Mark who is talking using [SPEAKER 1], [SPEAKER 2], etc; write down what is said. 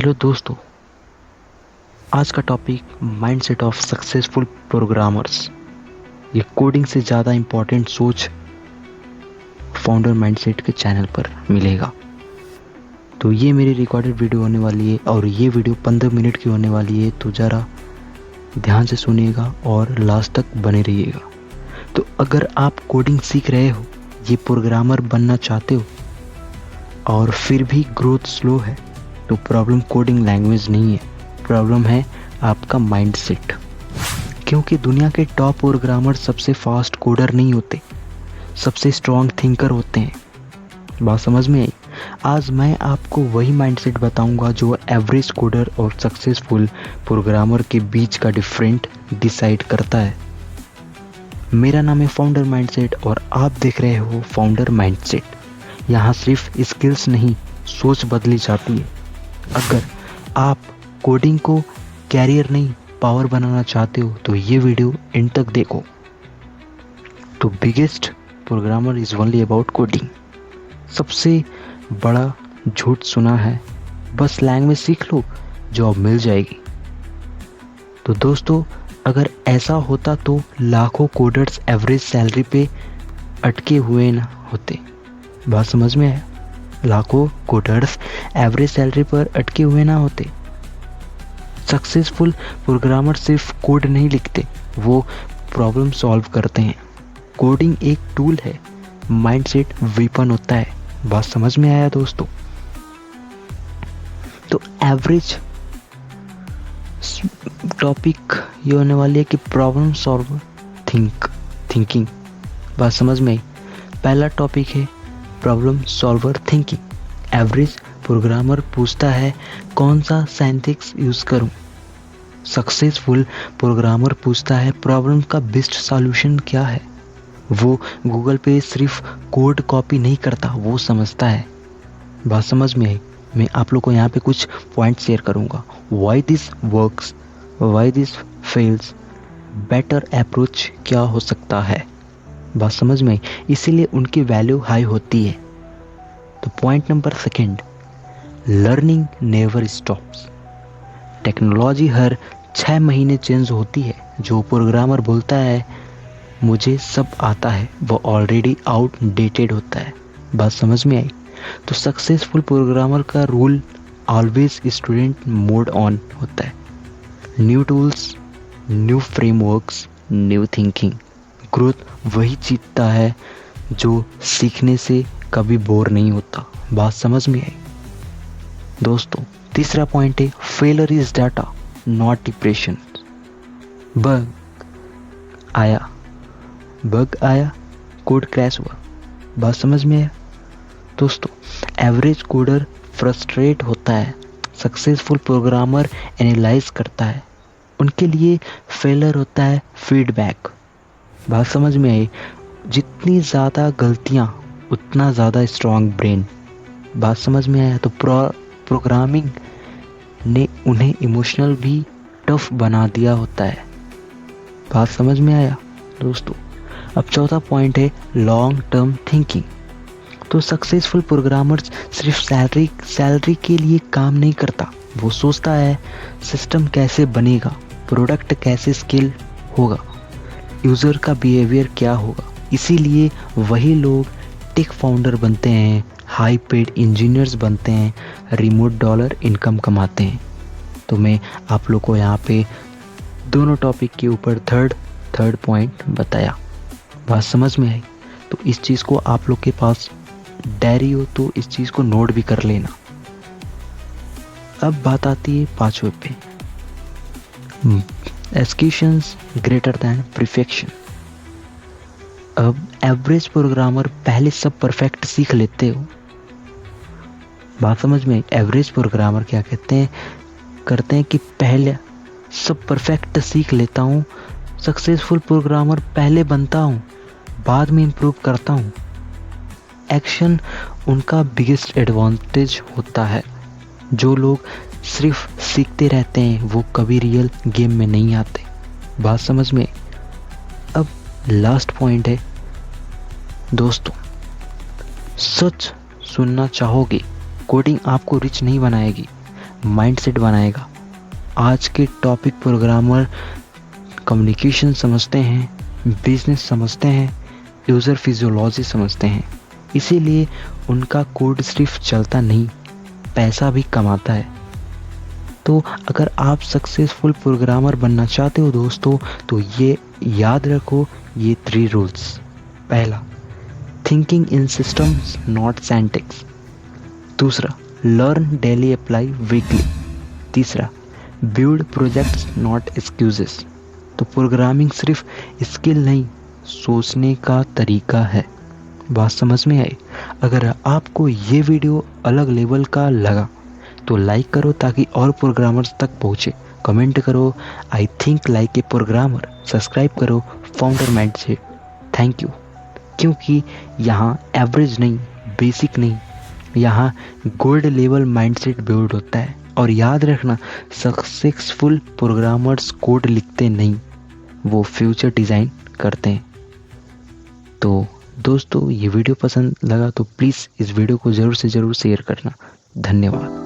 [SPEAKER 1] Hello दोस्तों, आज का topic mindset of successful programmers. ये कोडिंग से ज़्यादा इम्पोर्टेंट सोच फाउंडर माइंडसेट के चैनल पर मिलेगा। तो ये मेरी रिकॉर्डेड वीडियो होने वाली है और ये वीडियो 15 मिनट की होने वाली है, तो ज़रा ध्यान से सुनिएगा और लास्ट तक बने रहिएगा। तो अगर आप कोडिंग सीख रहे हो, ये प्रोग्रामर बनना चाहते हो और फिर भी ग्रोथ स्लो है, तो प्रॉब्लम कोडिंग लैंग्वेज नहीं है, प्रॉब्लम है आपका माइंडसेट। क्योंकि दुनिया के टॉप प्रोग्रामर सबसे फास्ट कोडर नहीं होते, सबसे स्ट्रॉन्ग थिंकर होते हैं। बात समझ में आई? आज मैं आपको वही माइंडसेट बताऊंगा जो एवरेज कोडर और सक्सेसफुल प्रोग्रामर के बीच का डिफरेंट डिसाइड करता है। मेरा नाम है फाउंडर माइंडसेट और आप देख रहे हो फाउंडर माइंडसेट। यहाँ सिर्फ स्किल्स नहीं, सोच बदली जाती है। अगर आप कोडिंग को कैरियर नहीं पावर बनाना चाहते हो तो ये वीडियो एंड तक देखो। तो biggest programmer is only about coding. सबसे बड़ा झूठ सुना है, बस लैंग्वेज सीख लो जॉब मिल जाएगी। तो दोस्तों, अगर ऐसा होता तो लाखों कोडर्स एवरेज सैलरी पे अटके हुए ना होते। बात समझ में आया? लाखों कोडर्स एवरेज सैलरी पर अटके हुए ना होते। सक्सेसफुल प्रोग्रामर सिर्फ कोड नहीं लिखते, वो प्रॉब्लम सॉल्व करते हैं। कोडिंग एक टूल है, माइंडसेट वेपन होता है। बात समझ में आया दोस्तों? तो एवरेज टॉपिक ये होने वाली है कि प्रॉब्लम सॉल्व थिंकिंग। बात समझ में आई? पहला टॉपिक है problem solver thinking. Average programmer पूछता है कौन सा सिंटैक्स यूज करूं। सक्सेसफुल प्रोग्रामर पूछता है प्रॉब्लम का बेस्ट सॉल्यूशन क्या है। वो गूगल पे सिर्फ कोड कॉपी नहीं करता, वो समझता है। बात समझ में आई? मैं आप लोग को यहाँ पे कुछ पॉइंट शेयर करूँगा। Why this works, why this fails, better approach क्या हो सकता है। बात समझ में आई? इसीलिए उनकी वैल्यू हाई होती है। तो point number second, learning never stops. Technology हर 6 महीने चेंज होती है। जो प्रोग्रामर बोलता है मुझे सब आता है, वो ऑलरेडी आउटडेटेड होता है। बात समझ में आई? तो सक्सेसफुल प्रोग्रामर का rule always student mode on होता है। New tools, new frameworks, new thinking. Growth वही जीतता है जो सीखने से कभी बोर नहीं होता। बात समझ में आई दोस्तों? तीसरा पॉइंट है failure is data not depression. Bug आया, कोड क्रैश हुआ। बात समझ में आया दोस्तों? एवरेज कोडर फ्रस्ट्रेट होता है, सक्सेसफुल प्रोग्रामर एनालाइज करता है। उनके लिए फेलर होता है फीडबैक। बात समझ में आई? जितनी ज़्यादा गलतियाँ उतना ज़्यादा स्ट्रॉन्ग ब्रेन। बात समझ में आया? तो प्रोग्रामिंग ने उन्हें इमोशनल भी टफ बना दिया होता है। बात समझ में आया दोस्तों? अब चौथा पॉइंट है लॉन्ग टर्म थिंकिंग। तो सक्सेसफुल प्रोग्रामर्स सिर्फ सैलरी के लिए काम नहीं करता, वो सोचता है सिस्टम कैसे बनेगा, प्रोडक्ट कैसे स्केल होगा, यूज़र का बिहेवियर क्या होगा। इसीलिए वही लोग टेक फाउंडर बनते हैं, हाई पेड इंजीनियर्स बनते हैं, रिमोट डॉलर इनकम कमाते हैं। तो मैं आप लोग को यहाँ पे दोनों टॉपिक के ऊपर थर्ड पॉइंट बताया। बात समझ में आई? तो इस चीज़ को आप लोग के पास डायरी हो तो इस चीज़ को नोट भी कर लेना। अब बात आती है पांचवें पे, एक्सक्यूशंस ग्रेटर दैन परफेक्शन। अब एवरेज प्रोग्रामर पहले सब परफेक्ट सीख लेते हो। बात समझ में? एवरेज प्रोग्रामर क्या करते हैं कि पहले सब परफेक्ट सीख लेता हूँ। सक्सेसफुल प्रोग्रामर पहले बनता हूँ, बाद में इम्प्रूव करता हूँ। एक्शन उनका बिगेस्ट एडवांटेज होता है। जो लोग सिर्फ सीखते रहते हैं वो कभी रियल गेम में नहीं आते। बात समझ में? अब लास्ट पॉइंट है दोस्तों, सच सुनना चाहोगे, कोडिंग आपको रिच नहीं बनाएगी, माइंडसेट बनाएगा। आज के टॉपिक प्रोग्रामर कम्युनिकेशन समझते हैं, बिजनेस समझते हैं, यूज़र फिजियोलॉजी समझते हैं, इसीलिए उनका कोड सिर्फ चलता नहीं, पैसा भी कमाता है। तो अगर आप सक्सेसफुल प्रोग्रामर बनना चाहते हो दोस्तों, तो ये याद रखो, ये 3 रूल्स। पहला, thinking in systems not syntax. दूसरा, लर्न डेली अप्लाई वीकली। तीसरा, बिल्ड प्रोजेक्ट्स नॉट एक्सक्यूजेस। तो प्रोग्रामिंग सिर्फ स्किल नहीं, सोचने का तरीका है। बात समझ में आई? अगर आपको ये वीडियो अलग लेवल का लगा तो लाइक करो ताकि और प्रोग्रामर्स तक पहुँचे। कमेंट करो I think like a programmer. Subscribe करो फाउंडर माइंडसेट। Thank you. क्योंकि यहाँ एवरेज नहीं, बेसिक नहीं, यहाँ गोल्ड लेवल माइंडसेट बिल्ड होता है। और याद रखना, सक्सेसफुल प्रोग्रामर्स कोड लिखते नहीं, वो फ्यूचर डिज़ाइन करते हैं। तो दोस्तों, ये वीडियो पसंद लगा तो प्लीज़ इस वीडियो को ज़रूर से ज़रूर शेयर करना। धन्यवाद।